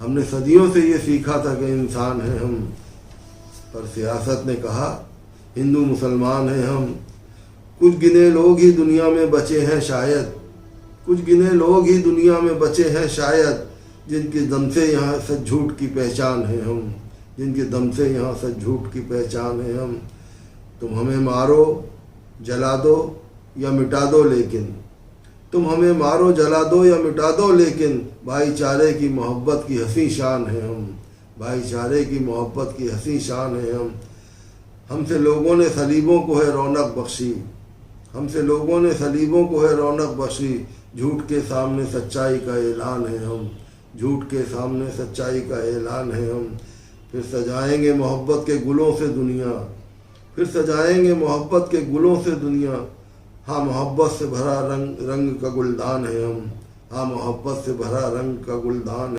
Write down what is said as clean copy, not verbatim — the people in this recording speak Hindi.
हमने सदियों से ये सीखा था कि इंसान हैं हम, पर सियासत ने कहा हिंदू मुसलमान हैं हम। कुछ गिने लोग ही दुनिया में बचे हैं शायद, कुछ गिने लोग ही दुनिया में बचे हैं शायद, जिनके दम से यहाँ सच झूठ की पहचान है हम, जिनके दम से यहाँ सच झूठ की पहचान है हम। तुम हमें मारो जला दो या मिटा दो लेकिन, तुम हमें मारो जला दो या मिटा दो लेकिन, भाईचारे की मोहब्बत की हंसी शान है हम, भाईचारे की मोहब्बत की हंसी शान है हम। हमसे लोगों ने सलीबों को है रौनक बख्शी, हमसे लोगों ने सलीबों को है रौनक बख्शी, झूठ के सामने सच्चाई का ऐलान है हम, झूठ के सामने सच्चाई का ऐलान है हम। फिर सजाएंगे मोहब्बत के गुलों से दुनिया, फिर सजाएंगे मोहब्बत के गुलों से दुनिया। हाँ मोहब्बत से भरा रंग रंग का गुलदान है हम, हाँ मोहब्बत से भरा रंग का गुलदान है।